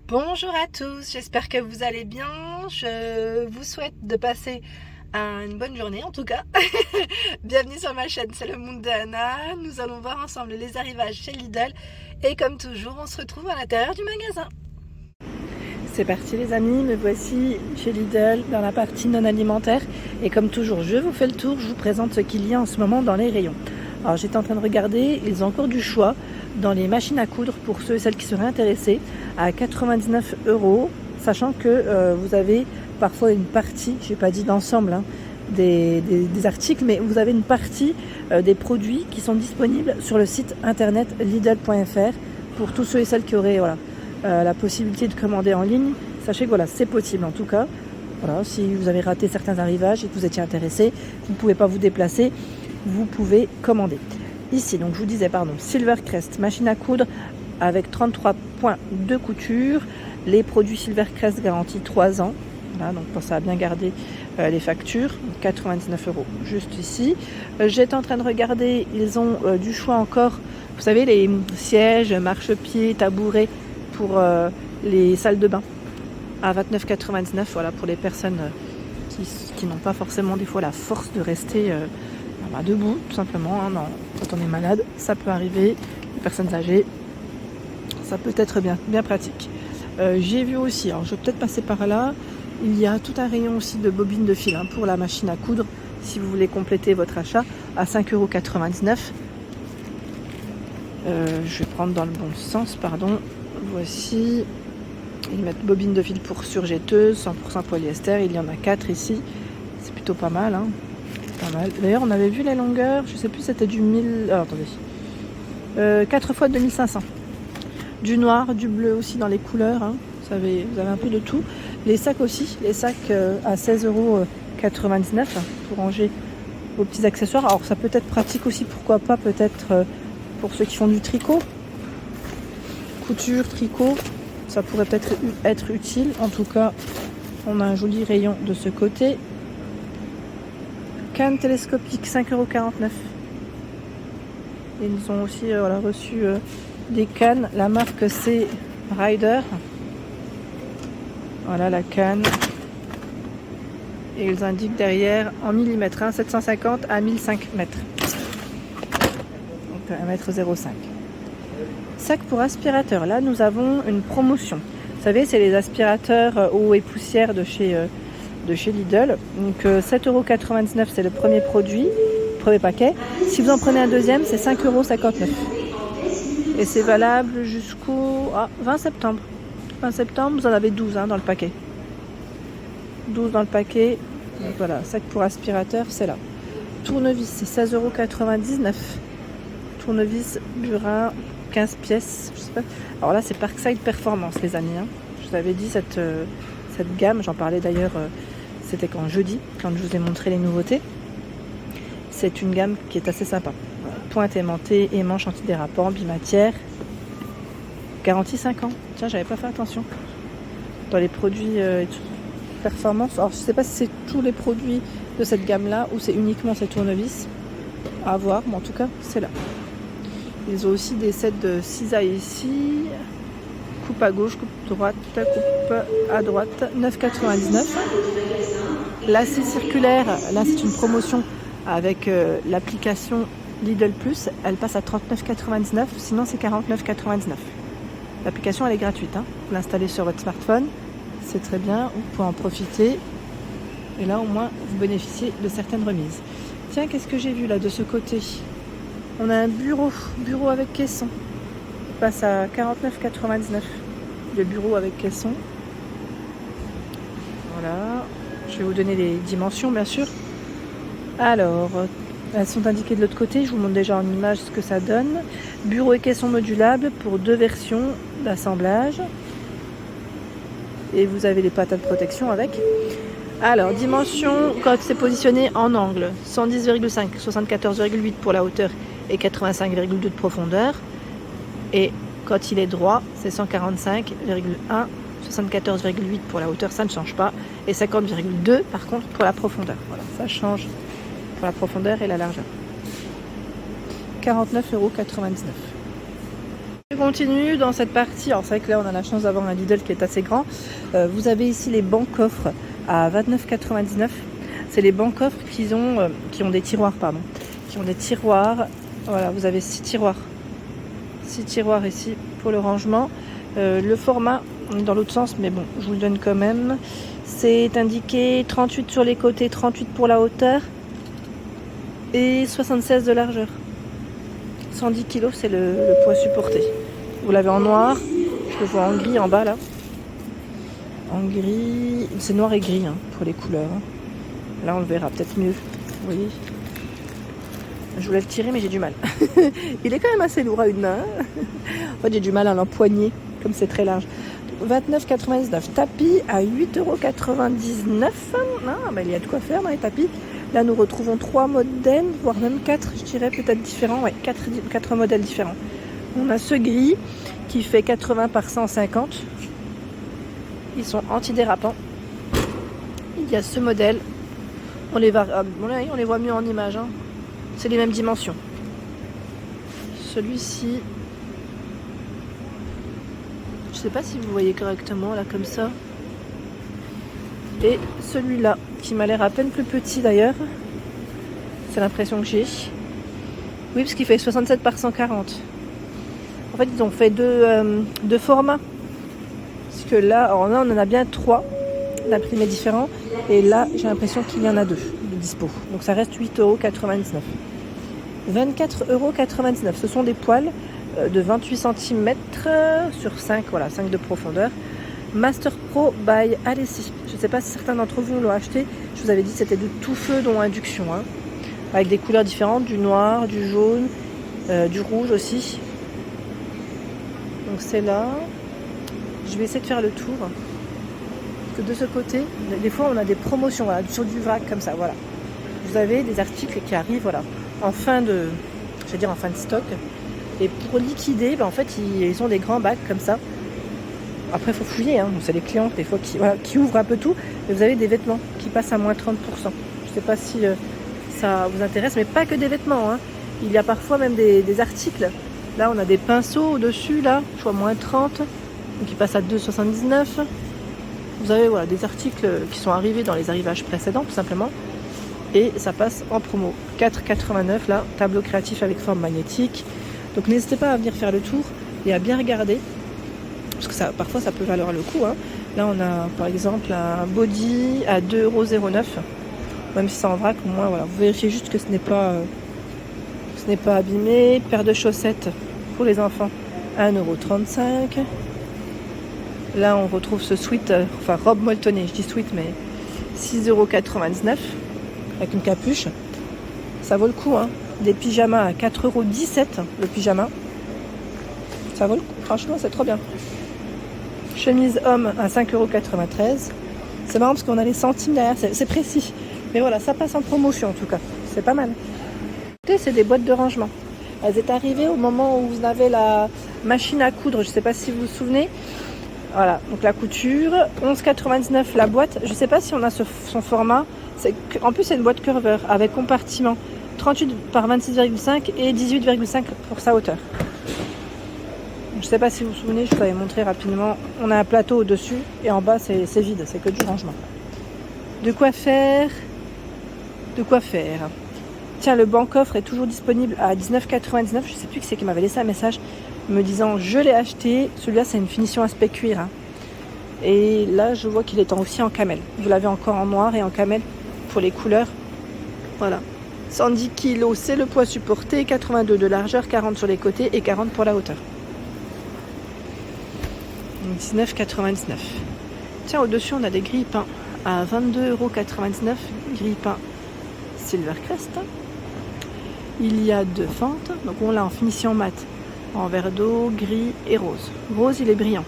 Bonjour à tous, j'espère que vous allez bien. Je vous souhaite de passer une bonne journée en tout cas. Bienvenue sur ma chaîne, c'est le monde d'Anna. Nous allons voir ensemble les arrivages chez Lidl et comme toujours, on se retrouve à l'intérieur du magasin. C'est parti les amis, me voici chez Lidl dans la partie non alimentaire et comme toujours, je vous fais le tour, je vous présente ce qu'il y a en ce moment dans les rayons. Alors j'étais en train de regarder, ils ont encore du choix dans les machines à coudre pour ceux et celles qui seraient intéressés à 99 €, sachant que vous avez parfois une partie, je n'ai pas dit d'ensemble des articles, mais vous avez une partie des produits qui sont disponibles sur le site internet lidl.fr pour tous ceux et celles qui auraient la possibilité de commander en ligne. Sachez que voilà, c'est possible en tout cas. Voilà, si vous avez raté certains arrivages et que vous étiez intéressé, vous ne pouvez pas vous déplacer, vous pouvez commander. Ici, donc je vous disais, Silvercrest, machine à coudre avec 33 points de couture. Les produits Silvercrest garantis 3 ans. Voilà, donc pensez à bien garder les factures. 99 € juste ici. J'étais en train de regarder, ils ont du choix encore. Vous savez, les sièges, marchepieds, tabourets pour les salles de bain à 29,99 €. Voilà, pour les personnes qui n'ont pas forcément des fois la force de rester debout, tout simplement. Quand on est malade, ça peut arriver. Les personnes âgées, ça peut être bien pratique. J'ai vu aussi, alors je vais peut-être passer par là, il y a tout un rayon aussi de bobines de fil pour la machine à coudre, si vous voulez compléter votre achat, à 5,99 €. Je vais prendre dans le bon sens, pardon. Voici, ils mettent bobines de fil pour surjetteuse, 100% polyester, il y en a 4 ici, c'est plutôt pas mal. Pas mal. D'ailleurs, on avait vu les longueurs, je sais plus, c'était du 1000. Alors attendez, 4 fois 2500. Du noir, du bleu aussi dans les couleurs. Vous avez un peu de tout. Les sacs aussi, les sacs à 16,99 € pour ranger vos petits accessoires. Alors, ça peut être pratique aussi, pourquoi pas, peut-être pour ceux qui font du tricot. Couture, tricot, ça pourrait peut-être être utile. En tout cas, on a un joli rayon de ce côté. Canne télescopique, 5,49 €. Ils ont aussi reçu des cannes. La marque c'est Rider. Voilà la canne. Et ils indiquent derrière en millimètres, 750 à 1005 mètres. Donc 1,05 m. Sac pour aspirateur. Là, nous avons une promotion. Vous savez, c'est les aspirateurs eau et poussière de chez Lidl. Donc 7,99 €, c'est le premier produit, premier paquet. Si vous en prenez un deuxième, c'est 5,59 €. Et c'est valable jusqu'au 20 septembre. 20 septembre, vous en avez 12 dans le paquet. 12 dans le paquet. Donc voilà, sac pour aspirateur, c'est là. Tournevis, c'est 16,99 €. Tournevis Burin, 15 pièces. Je sais pas. Alors là, c'est Parkside Performance, les amis. Je vous avais dit cette gamme, j'en parlais d'ailleurs, c'était jeudi, quand je vous ai montré les nouveautés. C'est une gamme qui est assez sympa. Pointe aimantée et manche antidérapant, bimatière. Garantie 5 ans. Tiens, j'avais pas fait attention. Dans les produits performance, alors je sais pas si c'est tous les produits de cette gamme-là ou c'est uniquement ces tournevis. À voir, mais en tout cas, c'est là. Ils ont aussi des sets de cisailles ici. Coupe à gauche, coupe droite, coupe à droite, 9,99 €. La scie circulaire, là c'est une promotion avec l'application Lidl Plus, elle passe à 39,99 €, sinon c'est 49,99 €. L'application elle est gratuite, vous l'installez sur votre smartphone, c'est très bien, vous pouvez en profiter. Et là au moins vous bénéficiez de certaines remises. Tiens, qu'est-ce que j'ai vu là de ce côté? On a un bureau avec caisson. Il passe à 49,99 €. Le bureau avec caisson. Voilà. Je vais vous donner les dimensions, bien sûr. Alors, elles sont indiquées de l'autre côté. Je vous montre déjà en image ce que ça donne. Bureau et caisson modulable pour 2 versions d'assemblage. Et vous avez les patins de protection avec. Alors, dimension, quand c'est positionné en angle, 110,5, 74,8 pour la hauteur et 85,2 de profondeur. Et quand il est droit, c'est 145,1, 74,8 pour la hauteur, ça ne change pas. Et 50,2 par contre pour la profondeur. Voilà, ça change pour la profondeur et la largeur. 49,99 €. Je continue dans cette partie. Alors c'est vrai que là on a la chance d'avoir un Lidl qui est assez grand. Vous avez ici les bancs coffres à 29,99 €. C'est les bancs coffres qui ont des tiroirs, pardon. Qui ont des tiroirs. Voilà, vous avez 6 tiroirs. 6 tiroirs ici pour le rangement. Le format, dans l'autre sens, mais bon, je vous le donne quand même. C'est indiqué 38 sur les côtés, 38 pour la hauteur et 76 de largeur. 110 kg, c'est le poids supporté. Vous l'avez en noir, je le vois en gris en bas là. En gris, c'est noir et gris hein, pour les couleurs. Là on le verra peut-être mieux. Vous voyez, je voulais le tirer mais j'ai du mal. Il est quand même assez lourd à une main. En fait j'ai du mal à l'empoigner comme c'est très large. 29,99 €. Tapis à 8,99 €. Ah, bah, il y a de quoi faire dans les tapis. Là, nous retrouvons 3 modèles, voire même 4, je dirais, peut-être différents. Ouais, 4 modèles différents. On a ce gris qui fait 80 par 150. Ils sont antidérapants. Il y a ce modèle. On les voit mieux en image. Hein. C'est les mêmes dimensions. Celui-ci... Je sais pas si vous voyez correctement là comme ça. Et celui-là qui m'a l'air à peine plus petit d'ailleurs. C'est l'impression que j'ai. Oui, parce qu'il fait 67 par 140. En fait, ils ont fait deux formats. Parce que là, alors là, on en a bien 3 d'imprimés différents. Et là, j'ai l'impression qu'il y en a 2 de dispo. Donc ça reste 8,99 €. 24,99 €. Ce sont des poils de 28 cm sur 5, voilà, 5 de profondeur. Master Pro by Alessi. Je ne sais pas si certains d'entre vous l'ont acheté. Je vous avais dit que c'était de tout feu, dont induction. Hein. Avec des couleurs différentes, du noir, du jaune, du rouge aussi. Donc c'est là. Je vais essayer de faire le tour. Parce que de ce côté, des fois on a des promotions voilà, sur du vrac comme ça. Voilà. Vous avez des articles qui arrivent voilà, en fin de stock. Et pour liquider, ben en fait, ils ont des grands bacs comme ça. Après, il faut fouiller. Hein. C'est les clients, des fois, qui ouvrent un peu tout. Et vous avez des vêtements qui passent à moins 30%. Je ne sais pas si ça vous intéresse, mais pas que des vêtements. Hein. Il y a parfois même des articles. Là, on a des pinceaux au-dessus, là, je vois moins 30. Donc, ils passent à 2,79 €. Vous avez voilà, des articles qui sont arrivés dans les arrivages précédents, tout simplement. Et ça passe en promo. 4,89 € là, tableau créatif avec forme magnétique. Donc n'hésitez pas à venir faire le tour et à bien regarder. Parce que parfois ça peut valoir le coup. Hein. Là on a par exemple un body à 2,09 €. Même si c'est en vrac, au moins voilà, vous vérifiez juste que ce n'est pas abîmé. Paire de chaussettes pour les enfants à 1,35 €. Là on retrouve ce sweat, enfin robe molletonnée, je dis sweat mais 6,99 € avec une capuche. Ça vaut le coup hein. Des pyjamas à 4,17 € le pyjama. Ça vaut le coup, franchement c'est trop bien. Chemise homme à 5,93 €. C'est marrant parce qu'on a les centimes derrière, c'est précis. Mais voilà, ça passe en promotion en tout cas, c'est pas mal. C'est des boîtes de rangement. Elles étaient arrivées au moment où vous avez la machine à coudre, je ne sais pas si vous vous souvenez. Voilà, donc la couture, 11,99 € la boîte. Je ne sais pas si on a son format. En plus c'est une boîte curveur avec compartiment. 38 par 26,5 et 18,5 pour sa hauteur. Je ne sais pas si vous vous souvenez, je vous avais montré rapidement. On a un plateau au-dessus et en bas c'est vide, c'est que du rangement. De quoi faire. Tiens, le banc coffre est toujours disponible à 19,99 €. Je ne sais plus qui c'est qui m'avait laissé un message me disant je l'ai acheté. Celui-là c'est une finition aspect cuir. Hein. Et là je vois qu'il est aussi en camel. Vous l'avez encore en noir et en camel pour les couleurs. Voilà. 110 kg, c'est le poids supporté, 82 de largeur, 40 sur les côtés et 40 pour la hauteur. 19,99 €. Tiens, au-dessus, on a des grille-pains à 22,99 €. Grille-pain Silvercrest. Il y a 2 fentes. Donc, on l'a en finition mat, en verre d'eau, gris et rose. Rose, il est brillant.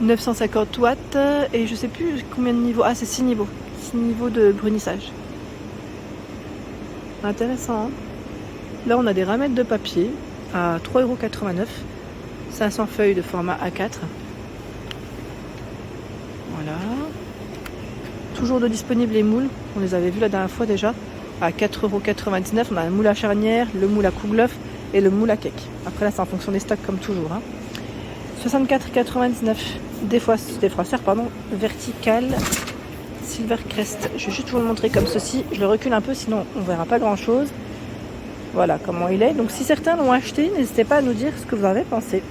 950 watts et je sais plus combien de niveaux. Ah, c'est 6 niveaux. 6 niveaux de brunissage. Intéressant. Hein. Là, on a des ramettes de papier à 3,89 €. 500 feuilles de format A4. Voilà. Toujours de disponibles les moules. On les avait vus la dernière fois déjà. À 4,99 €. On a un moule à charnière, le moule à kouglof et le moule à cake. Après là c'est en fonction des stocks comme toujours. 64,99 défroisseur vertical Silver Crest. Je vais juste vous le montrer comme ceci. Je le recule un peu sinon on verra pas grand chose. Voilà comment il est. Donc si certains l'ont acheté, n'hésitez pas à nous dire ce que vous avez pensé.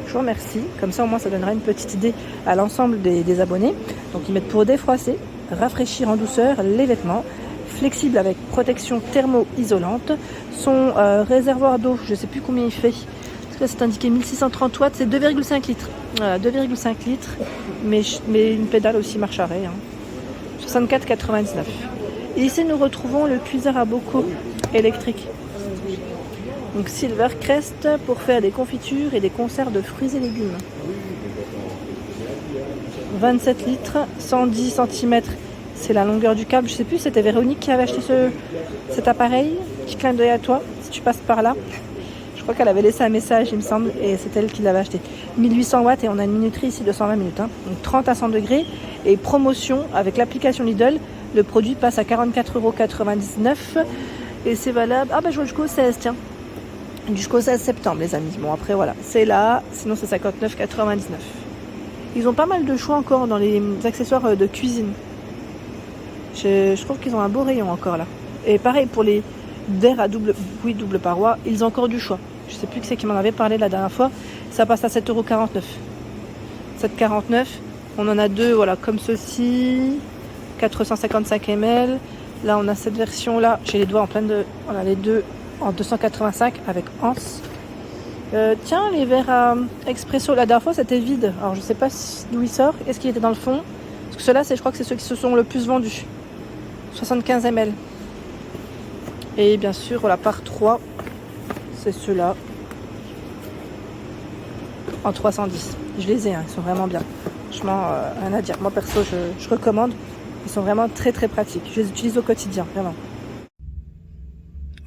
Je vous remercie. Comme ça au moins ça donnera une petite idée à l'ensemble des abonnés. Donc ils mettent pour défroisser, rafraîchir en douceur les vêtements, flexible avec protection thermo-isolante. Son réservoir d'eau, je ne sais plus combien il fait. Parce que là c'est indiqué 1630 watts, c'est 2,5 litres. Voilà, 2,5 litres. Mais une pédale aussi marche arrêt. 64,99. Et ici nous retrouvons le cuiseur à bocaux électrique. Donc Silver Crest pour faire des confitures et des conserves de fruits et légumes. 27 litres, 110 cm, c'est la longueur du câble. Je sais plus, c'était Véronique qui avait acheté cet appareil. Petit clin d'œil à toi, si tu passes par là. Je crois qu'elle avait laissé un message, il me semble, et c'est elle qui l'avait acheté. 1800 watts et on a une minuterie ici de 120 minutes. Donc 30 à 100 degrés. Et promotion avec l'application Lidl, le produit passe à 44,99 €. Et c'est valable, je vois jusqu'au 16, tiens. Jusqu'au 16 septembre, les amis. Bon, après, voilà, c'est là. Sinon, c'est 59,99 €. Ils ont pas mal de choix encore dans les accessoires de cuisine. Je trouve qu'ils ont un beau rayon encore, là. Et pareil, pour les verres à double paroi, ils ont encore du choix. Je sais plus qui c'est qui m'en avait parlé la dernière fois. Ça passe à 7,49 €. 7,49 €. On en a deux, voilà, comme ceci. 455 ml. Là, on a cette version-là. J'ai les doigts en plein de... On a les deux en 285 avec anse. Tiens, les verres à expresso, la dernière fois c'était vide. Alors je sais pas d'où il sort. Est-ce qu'il était dans le fond? Parce que ceux-là, je crois que c'est ceux qui se sont le plus vendus. 75 ml. Et bien sûr, voilà, par 3, c'est ceux-là. En 310. Je les ai, ils sont vraiment bien. Franchement, rien à dire. Moi perso, je recommande. Ils sont vraiment très très pratiques. Je les utilise au quotidien, vraiment.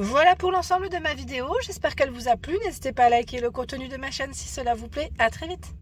Voilà pour l'ensemble de ma vidéo, j'espère qu'elle vous a plu. N'hésitez pas à liker le contenu de ma chaîne si cela vous plaît. À très vite.